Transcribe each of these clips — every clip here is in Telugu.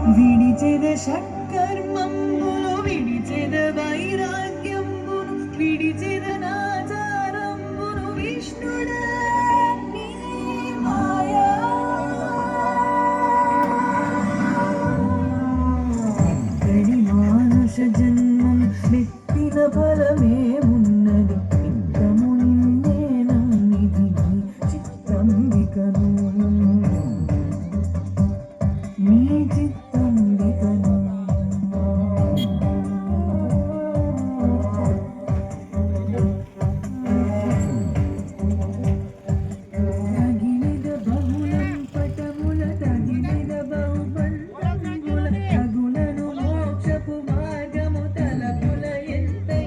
విడిచెద షట్కర్మంబులు విడిచెద వైరాగ్యంబును విడిచెద నాచారంబును విష్ణుడా నీ మాయా ఎక్కడి మానుష జన్మం మెత్తిన ఫలమేమున్నది నిత్యము నిన్నే నమ్మిది చిత్తంబికను నీ చిత్తంబికను తగిలిద బహుళం పటముల తగిలిద బహుబంధముల తగులను మోక్షపు మార్గము తలపుల ఎంతై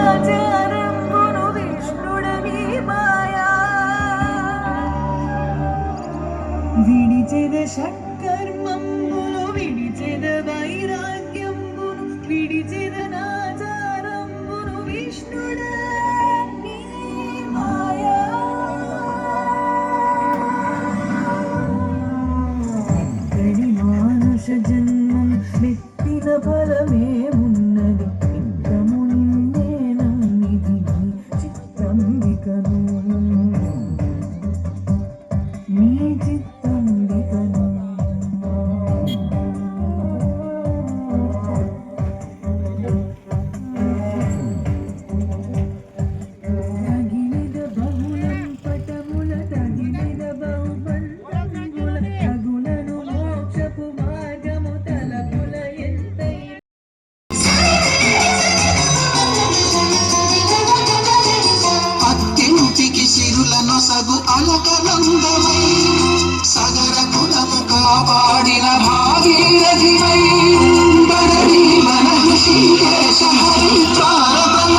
నాచారంబును విష్ణుడ నీ మాయా విడిచెద షట్కర్మంబులు విడిచెద వైరాగ్యంబును విడిచెద నాచారంబును విష్ణుడా నీ మాయా ఎక్కడి మానుష జన్మం మెత్తిన ఫలమేమున్నది నిత్యము నిన్నే నమ్మిది చిత్తంబికను నీ చిత్తంబికను తగిలిద బహుళం పటముల తగిలిద బహుబంధముల తగులను మోక్షపు మార్గము తలపుల ఎంతై అత్యంటికి సిరులను సగు అలకనందమై సగర కులము కాపాడిన భాగీరథివై బదరీ మనహిషీకేశ హరిద్వారముల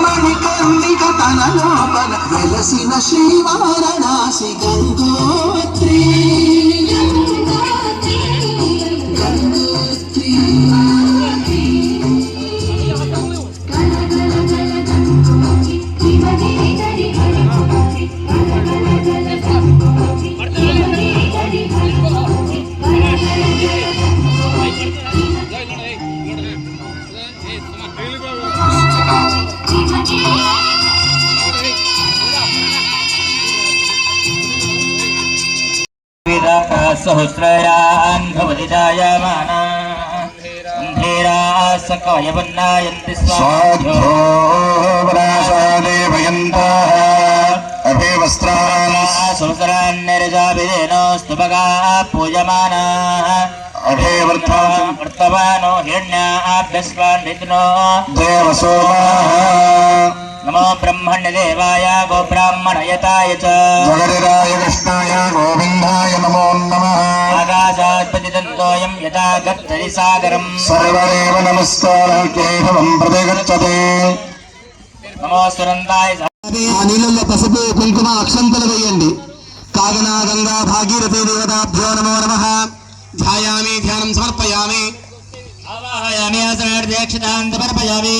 మణికందిక తన లోపల వెలసిన శ్రీవారణాసి గంగోత్రి గంగోత్రి सहस्रयान् भवति जायमाना सकवयवन्नायन्ति स्वाध्यो సుసరాన్నిరజాభిధేనో స్తుపగా పూజమానాః అదే వర్తమానో హిరణ్యాభ్యస్వాన్ విఘ్నో దేవసోమాః నమో బ్రహ్మణ్యదేవాయ గోబ్రాహ్మణయతాయ చ జగరిరాయ కృష్ణాయ గోవిందాయ నమో నమః ఆకాశాత్పతిదంతోయం యథా గచ్చతి సాగరం సర్వదేవ నమస్కారం కేశవం ప్రతిగచ్చతే నమో సురందాయ ఆ నీళ్ళల్లో పసుపు కుంకుమ అక్షంతలు వేయండి. కాగనా గంగా భాగీరథీ దేవతాభ్యో నమో నమః. ధ్యాయామి ధ్యానం సమర్పయామి. ఆవాహయామి ఆసనార్థ్యక్షతాన్ సమర్పయామి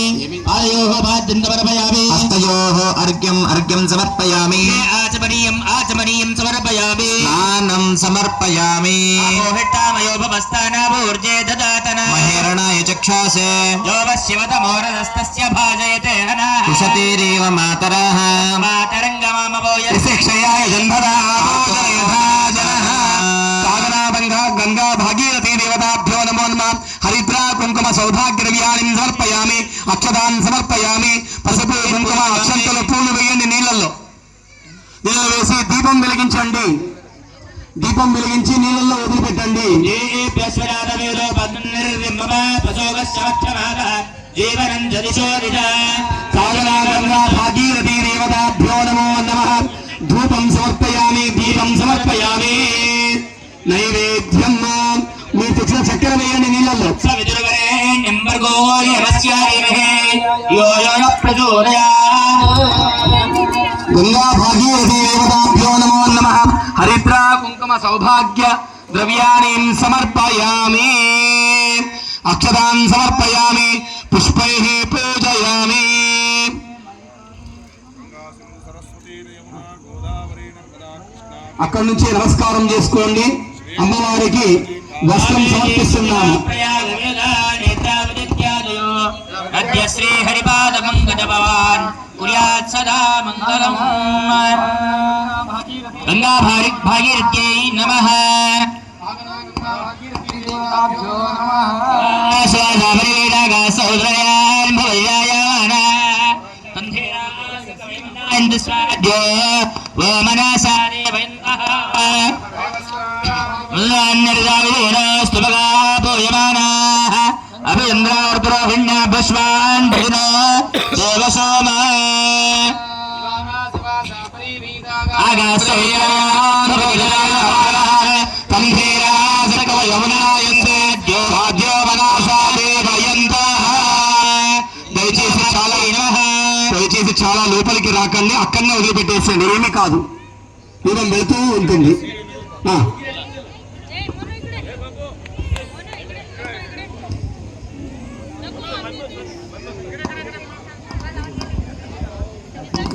ఆయోః పాద్యం సమర్పయామి హస్తయోః అర్ఘ్యం అర్ఘ్యం సమర్పయామి. ఆచమనీయం ఆచమనీయం సమర్పయామి స్నానం సమర్పయామి. ఆపోహిట్టామయోపమస్తానాభూర్జే దదాతన మహేరణాయ చక్షాసే యోగశివతమోరదస్తస్య భాజయతే హనః కుశతీరేవ మాతరః మాతరంగమామవోయ శిక్షయాయ జన్మదా గంగా భాగీరథీ దేవతాభ్యో నమో నమః. హరిద్రా కుంకుమ సౌభాగ్యద్రవ్యాన్ని సమర్పయామి. అక్షతాన్ సమర్పయామి. పసుపు కుంకుమ అక్షంతలు పూలు వేయండి. నీళ్ళల్లో వేసి దీపం వెలిగించండి. దీపం వెలిగించి నీళ్ళల్లో వదిలిపెట్టండి. జీవనం జదిశోదిత కాగనా గంగా భాగీరథీ దేవతాభ్యో నమో నమః. ధూపం సమర్పయామి. దీపం సమర్పయామి. నైవేద్యం మీరు తెచ్చిన చక్కెర వేయండి నీళ్ళల్లో. గంగా భాగీరథీ దేవతాభ్యో నమో నమః. హరిద్రా కుంకుమ సౌభాగ్య ద్రవ్యాణి సమర్పయామి. అక్షతాన్ సమర్పయామి. పుష్పైః పూజయామి. అక్కడి నుంచి నమస్కారం చేసుకోండి. అమ్మవారికి వస్త్రం సమర్పిస్తున్నాము. అద్య శ్రీ హరిపాద మంగళ భవాన్ కుర్యాత్ సదా మంగళం గంగా భాగీరథ్యై నమః సౌద్రయాన్ భవయాయమాన అభింద్రార్ద్రోహిణ్యాభస్వాన్ దేవసోమ దయచేసి చాలా లోపలికి రాకండి. అక్కడనే వదిలిపెట్టేసండి. ఏమీ కాదు. దీపం వెళుతూ ఉంటుంది.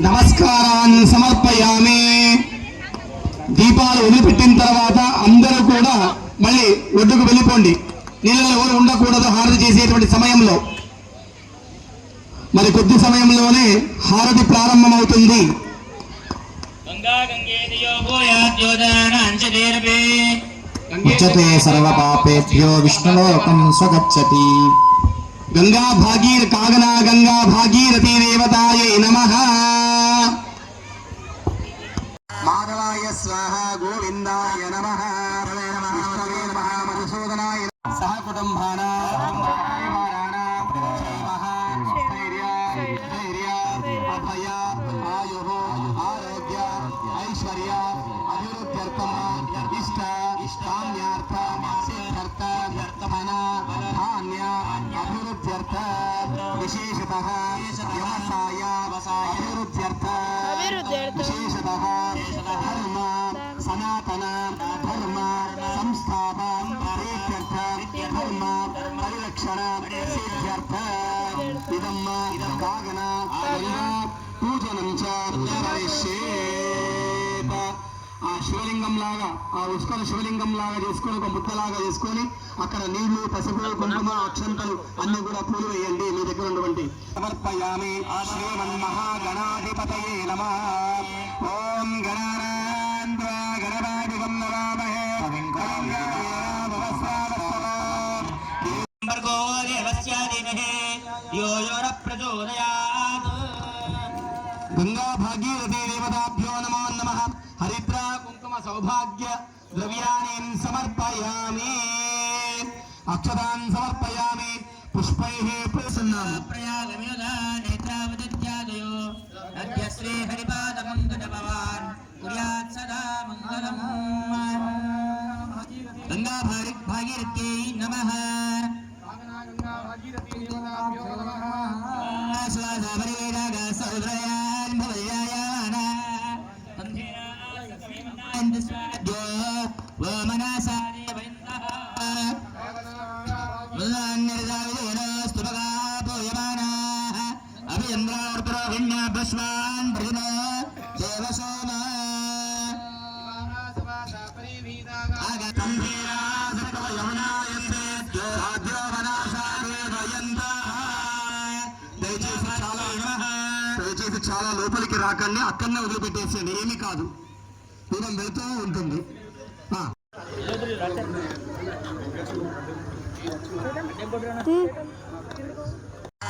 నమస్కారాన్ని సమర్పయామి. దీపాలు వదిలిపెట్టిన తర్వాత అందరూ కూడా మళ్ళీ ఒడ్డుకు వెళ్ళిపోండి. నీళ్ళలో ఎవరు ఉండకూడదు హారతి చేసేటువంటి సమయంలో. మరి కొద్ది సమయంలోనే హారతి ప్రారంభమవుతుంది. ఉచ్యతే సర్వపాపేభ్యో విష్ణులోకం స్వగచ్చతి. కాగనా గంగా భాగీరథీ దేవతాయై నమః. మాధవాయ స్వాహ. గోవిందాయ నమః. విష్ణవే నమః. మధుసూదనాయ సహ కుటుంబానాం స్థైర్య అభయ ఆయుః ఆరోగ్య ఐశ్వర్య అభివృద్ధ్యర్థం ఇష్ట కామ్యార్థ సిద్ధ్యర్థ ధన ధాన్య అభివృద్ధ్యర్థ విశేషతః వ్యవసాయ అభివృద్ధ్యర్థ విశేషతః ధర్మ సనాతన ధర్మ సంస్థాపన ప్రీత్యర్థ ధర్మ పరిరక్షణ సిద్ధ్యర్థ ఇదమ్మ కాగన గంగా పూజనం చ కరిష్యేత. ఆ శివలింగం లాగా ఆ ఉష్కల శివలింగం లాగా చేసుకొని ఒక ముద్దలాగా చేసుకొని అక్కడ నీళ్లు పసుపు కుంకుమ అక్షంతలు అన్ని కూడా పూలు వేయండి. మీ దగ్గర ఉన్నటువంటి సమర్పయామి. శ్రీమన్మహాగణాధిపతయే నమః. ఓం గణానాన్వా గణపాధిపం నమామహే. గంగా భాగీరథీ దేవతాభ్యో నమో నమః. హరిద్రా ద్రవ్యాన్ని సమర్పయామి అక్షతాన్ సమర్పయామి పుష్పైః ప్రసన్నామి ప్రయాగమ్యుదా నేత్రావదిత్యాదయో అద్య శ్రీ హరిపాద మంగళ భవాన్ కుర్యాత్ సదా మంగళం గంగా భాగీరథ్యై నమః దయచేసి చాలా లోపలికి రాకండి, అక్కడనే వదిలిపెట్టేసేయండి, ఏమీ కాదు, దూరం వెళుతూ ఉంటుంది.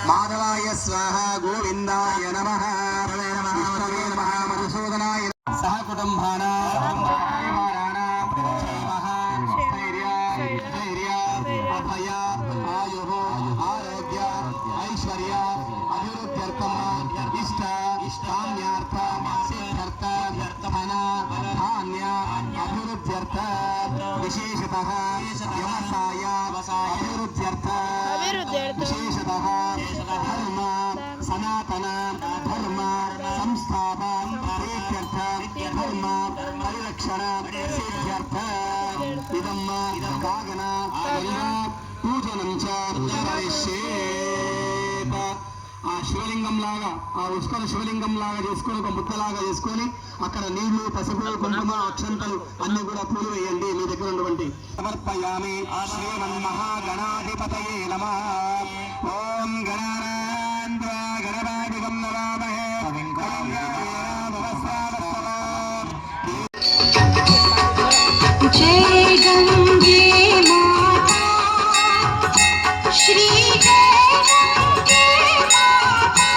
మాధవాయ స్వాహ గోవిందాయ నమః మధుసూదనాయ సహ కుటుంబానా అభయ ఆయు ఆరోగ్య ఐశ్వర్య అభివృద్ధ్యర్థం ఇష్ట ఇష్టాన్యార్థ సిద్ధ్యర్థ ధన ధాన్య అభివృద్ధ్యర్థ విశేషతః వ్యవసాయ అభివృద్ధ్యర్థ విశేషతః ధర్మ సనాతన ధర్మ సంస్థాపన ప్రీత్యర్థ ధర్మ పరిరక్షణ సిద్ధ్యర్థ ఇదం కాగన పూజనం చ కరిష్యేత. ఆ శివలింగం లాగా, ఆ ఉష్కల శివలింగం లాగా చేసుకొని, ఒక ముద్దలాగా చేసుకొని అక్కడ నీళ్లు పసుపు కుంకుమ అక్షంతలు అన్ని కూడా పూలు వేయండి మీ దగ్గర ఉన్నటువంటి. సమర్పయామి శ్రీమన్మహాగణాధిపతయే నమః. ఓం గణానాన్వా గణపాధిపం నమామహే. जय गंगे माता श्री जय गंगे माता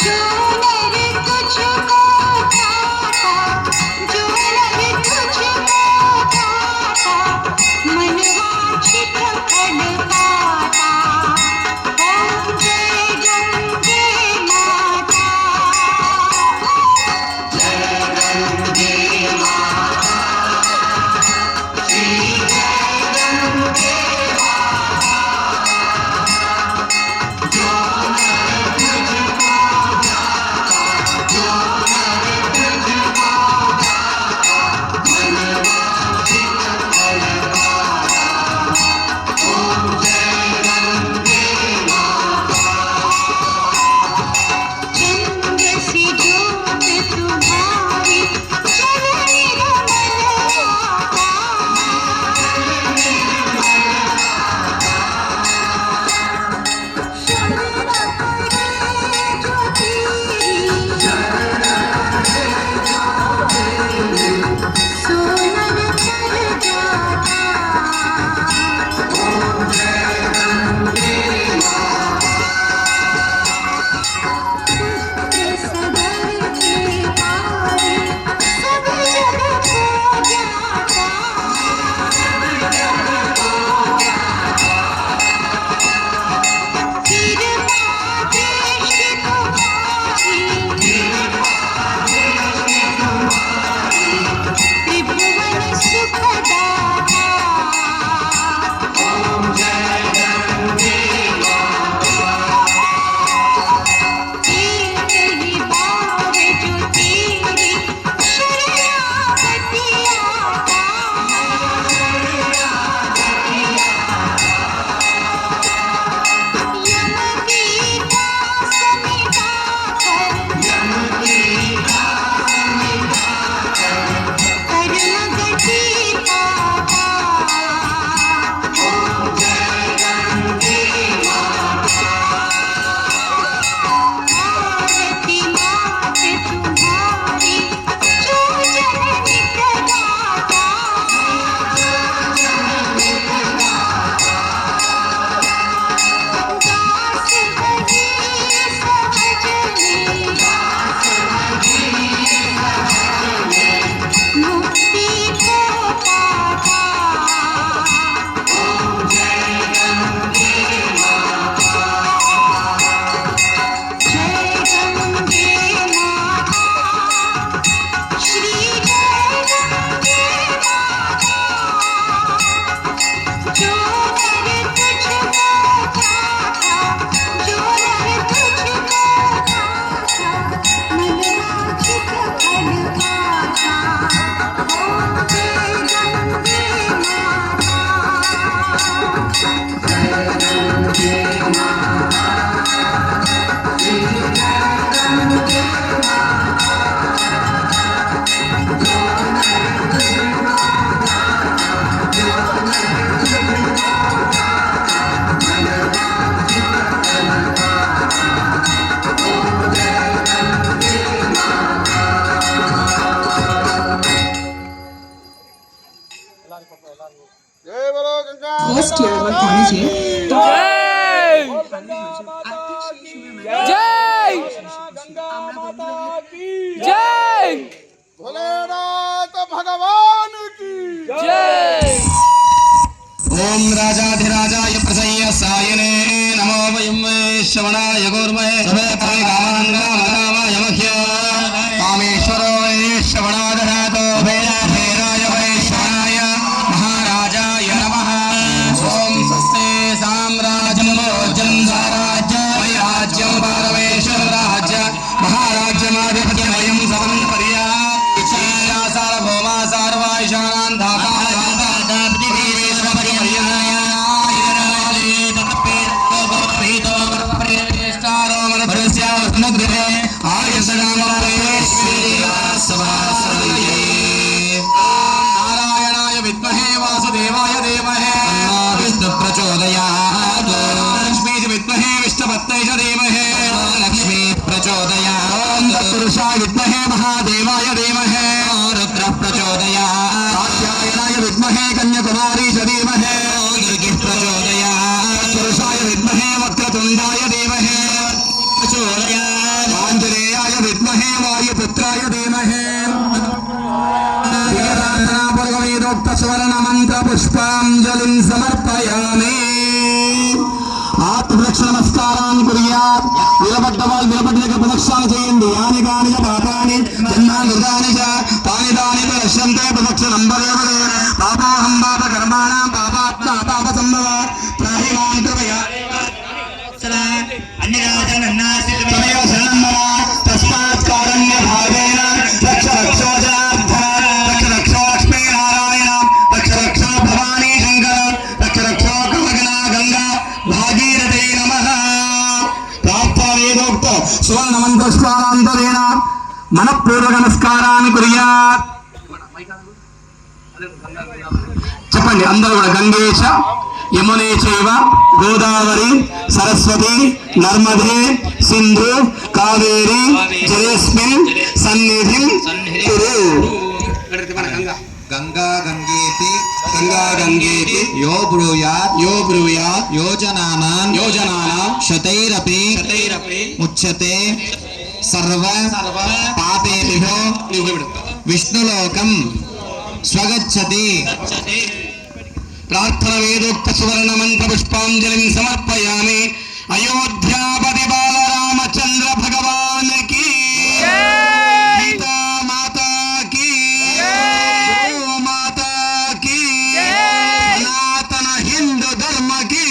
जो नर तुझको ध्याता जो नर तुझको ध्याता मन वांछित फल पाता फर्स्ट ईयर में कॉलेज है जय जय भोलेनाथ भगवान की जय। ओम राजाधिराजाय प्रसय्य सायने नमो वयं श्रवणाय गुर्महे सबे कामाय मह्य कामेश्वरो वै श्रवणादधातो भैराय वै श्रवणाय महाराजाय नमः। ओम स्वस्ते साम्राज्यं भोज्यं स्वराज्य वैराज्यं परमेश्वर राज्य महाराज्यमाधिपति वयं समं पर्या सार्वभौमा सर्वाईशानां धाता नारायणाय विद्महे वासुदेवाय धीमहि विष्णु प्रचोदयात् लक्ष्मी विद्महे विष्णुपत्न्यै च धीमहि लक्ष्मी प्रचोदयात् तत्पुरुषाय विद्महे महादेवाय धीमहि रुद्र प्रचोदयात् कात्यायनाय विद्महे कन्याकुमारी च धीमहि दुर्गे प्रचोदयात् पुरुषाय विद्महे वक्रतुण्डाय धीमहि प्रचोदयात् आञ्जनेयाय विद्महे वायुपुत्राय धीमहि पूर्ववेदोक्त स्वर्ण मंत्र पुष्पांजलिं समर्पयामि। आत्मप्रदक्ष नमस्कारान् कुर्यात् निलबड्डवाल् निलबड्डक प्रदक्षिणानि చేయండి यानि कानि च पापानि जन्मानि च तानि तानि दर्शन्ते प्रदक्षिणं वदेवदे पापोऽहं पापकर्माणां पापात्मा पापसम्भव त्राहि मां कृपया तमेव शरणं मम तस्मात् कारुण्यभावेन रक्ष रक्षोजार्थः रक्ष रक्षो लक्ष्मीनारायण रक्ष रक्षो भवानी शङ्कर रक्ष रक्षो कमगना गङ्गा भागीरथी नमः। प्राप्तवेदोक्त सुवर्णमन्त्रस्वानान्तरेण मनःपूर्वक नमस्कारान् कुर्यात्। చెప్పండి అందరూ కూడా గంగేశ యమునే చైవ గోదావరి సరస్వతి నర్మదే సింధు కావేరి జలేస్మిన్ సన్నిధిం కురు। गंगा गंगेति గంగా గంగేతి यो ब्रूयात् योजनानां शतैरपि मुच्यते सर्व पापेभ्यो विष्णुलोकं स्वगच्छति। प्रार्थना वेदोक्त सुवर्ण मंत्र पुष्पांजलिं समर्पयामि। अयोध्यापति बाल रामचंद्र भगवान की सीता माता की गौ माता की सनातन हिंदू धर्म की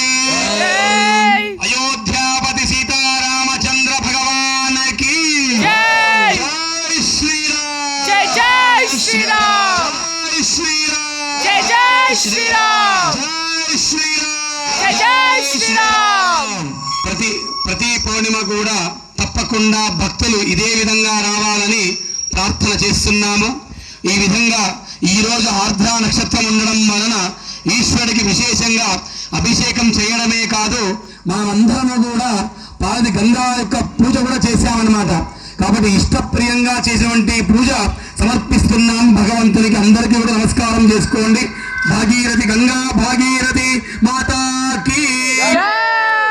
अयोध्यापति सीता रामचंद्र भगवान की जय श्री राम जय जय श्री राम जय श्री राम जय जय श्री राम जय श्री राम जय जय श्री राम। ప్రతి పౌర్ణిమ కూడా తప్పకుండా భక్తులు ఇదే విధంగా రావాలని ప్రార్థన చేస్తున్నాము। ఈ విధంగా ఈ రోజు ఆర్ద్ర నక్షత్రం ఉండడం వలన ఈశ్వరుడికి విశేషంగా అభిషేకం చేయడమే కాదు మనమందరము కూడా పాది గంగా యొక్క పూజ కూడా చేశామన్నమాట। కాబట్టి ఇష్టప్రియంగా చేసినటువంటి పూజ సమర్పిస్తున్నాం భగవంతునికి। అందరికీ కూడా నమస్కారం చేసుకోండి। భాగీరథి గంగా భాగీరథి మాతాకి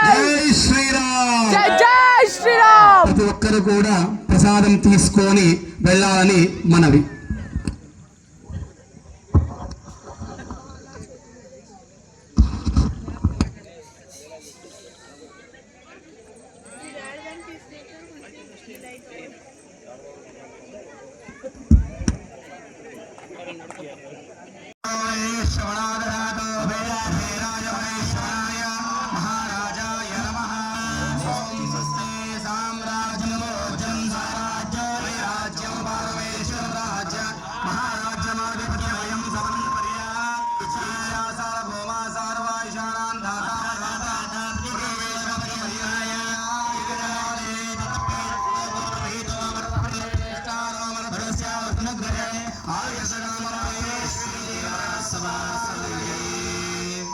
జై శ్రీరామ్ जय जय श्री राम। ప్రతి ఒక్కరు కూడా ప్రసాదం తీసుకొని వెళ్ళాలని మనవి।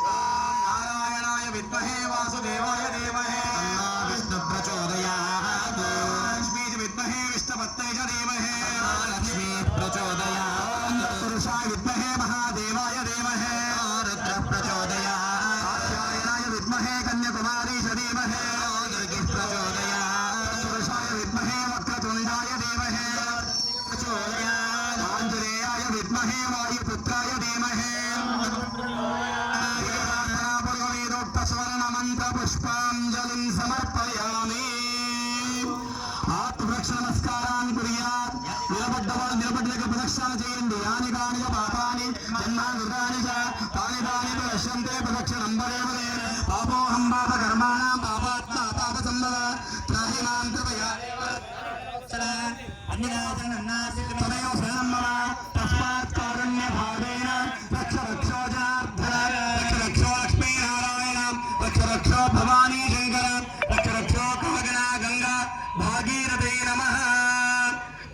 नारायणाय विद्महे वासुदेवाय धीमहि विष्णु प्रचोदयात् लक्ष्मी विद्महे विष्णुपत्न्यै च धीमहि लक्ष्मी प्रचोदयात् पुरुषाय विद्महे महादेवाय धीमहि ప్రచోదయాత్ పురుషాయ విద్మహే వక్రతుండాయ ధీమహి ప్రచోదయాత్ ఆంజనేయాయ విద్మహే వాయుపుత్రాయ ధీమహి వేదోక్త స్వర్ణ మంత్ర పుష్పాంజలిం సమర్పయామి. ఆత్మరక్ష నమస్కారాన్ని కుర్యాత్. నిలబడ్డ వాళ్ళు నిలబడ్డగా ప్రదక్షిణ చేయండి. యాని కాని పాపాని జన్మాని తాని తాని ప్రదర్శంతే ప్రదక్షిణం వరే వరే పాపోహం పాప కర్మాణం పాపాత్మ పాప సంభవ త్రాహి మాం కృపయా తమయో శరణం మమ తస్మాత్ కారుణ్య భావేన రక్ష రక్షో జనార్దన రక్ష రక్షో లక్ష్మీ నారాయణ రక్ష రక్షో భవానీ శంకర రక్ష రక్షో కాగణ గంగా భాగీరథే నమః.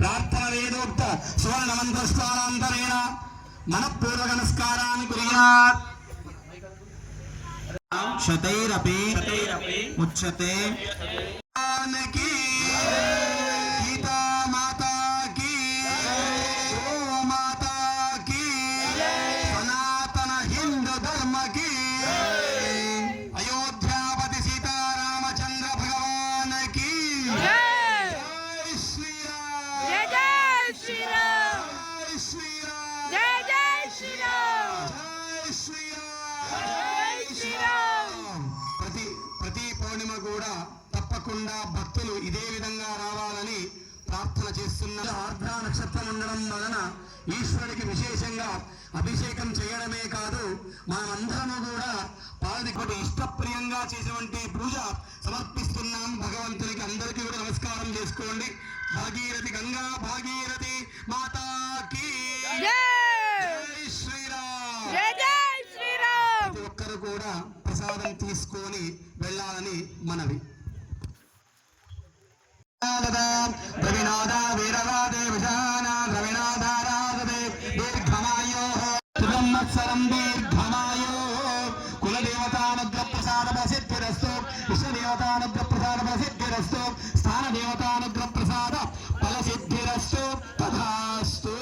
ప్రార్థన వేదోక్త సువర్ణ మంత్రస్నానాంతరేణ మనఃపూర్వక నమస్కారాన్ని కుర్యాత్. శతైరపి ముచ్యతే की गीता माता की गो माता की सनातन हिंदू धर्म की अयोध्यापति सीतारामचंद्र भगवान की जय जय श्री राम जय जय श्री राम जय श्री राम जय जय श्री राम जय श्री राम जय श्री राम. ప్రతి పౌర్ణిమ కూడా తప్పకుండా భక్తులు ఇదే విధంగా రావాలని ప్రార్థన చేస్తున్నారు. ఆర్ద్ర నక్షత్రం ఉండడం వలన ఈశ్వరుడికి విశేషంగా అభిషేకం చేయడమే కాదు, మనమందరము కూడా పాల్గొని ఇష్టప్రియంగా చేసేటువంటి పూజ సమర్పిస్తున్నాం భగవంతునికి. అందరికీ కూడా నమస్కారం చేసుకోండి. భాగీరథి గంగా భాగీరథి మాతాకి జై జై శ్రీరామ్. జై జై శ్రీ రామ్. ప్రతి ఒక్కరు కూడా ప్రసాదం తీసుకొని వెళ్ళాలని మనవి. ద్రవినాద వీరవాదే విజాన ద్రవినాదారాధే దీర్ఘమాయో సంవత్సరం దీర్ఘమాయో కులదేవతానుగ్రహ ప్రసాద ప్రసిద్ధిరస్తు విశ్వదేవతానుగ్రహ ప్రసాద ప్రసిద్ధిరస్తు స్థానదేవతానుగ్రహ ప్రసాద ఫలసిద్ధిరస్తు తథాస్తు.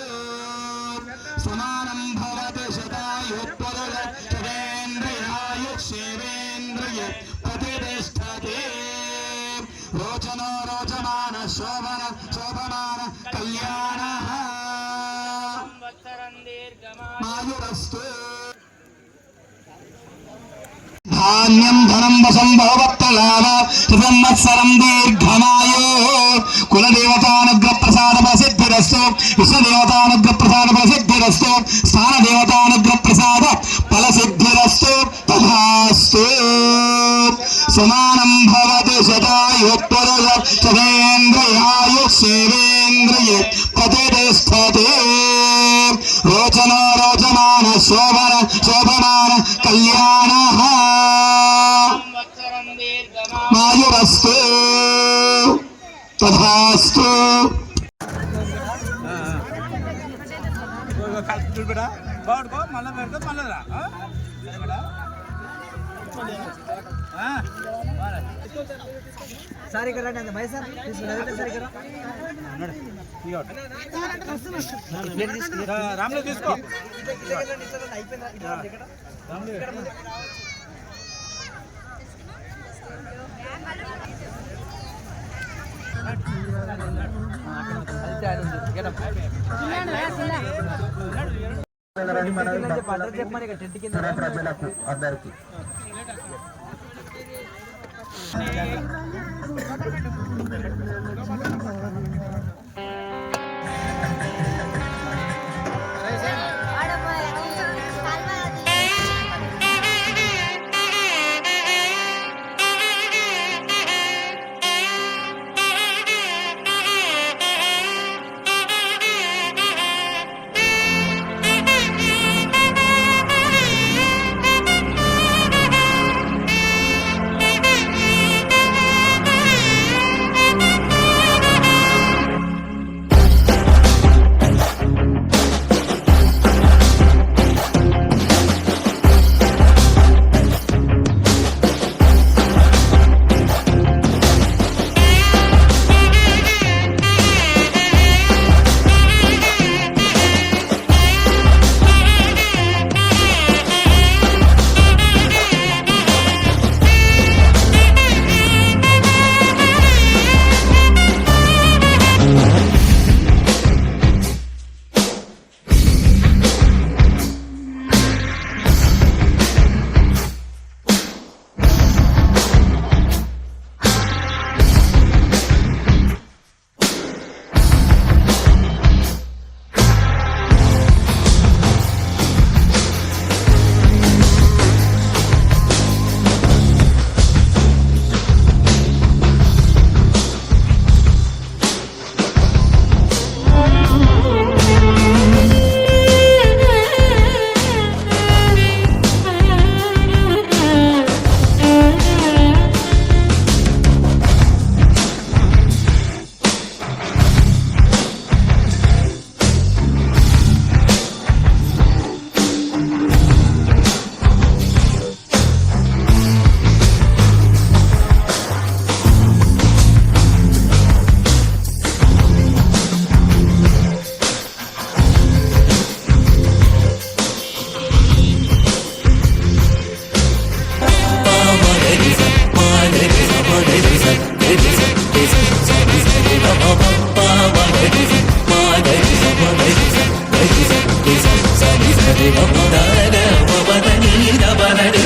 సమానం భవతి శతాయుఃపురుషేంద్రియాయుష్యేవేంద్రియే ప్రతిష్టతే. రోచనో రోచమాన శోభన శోభమాన కళ్యాణ మాయురస్తు. ధాన్యం ధనం వసంభవత్తలాభ సంవత్సరం దీర్ఘమాయో కులదేవతానుగ్రహ ప్రసాద ప్రసిద్ధిరస్తు విశ్వదేవతానుగ్రహ ప్రసాద ప్రసిద్ధిరస్తు స్థానదేవతానుగ్రహ ప్రసాద ఫలసిద్ధిరస్తు తథాస్తు. సమానం భవతి శతాయుఃపురుషేంద్రియాయుష్యేవేంద్రియే ప్రతిష్టతే. రోచనో రోచమాన శోభన శోభమాన కళ్యాణ మాయురస్తు తథాస్తు. మళ్ళా పెడతా మళ్ళా సార్ ఇక్కడ రండి. అంత మైసార్ తీసుకుని సార్ ఇక్కడ రామ్లో తీసుకో. ప్రజలకు అందరికీ సరి సరి మమ దారగ మమ దని దబ నడి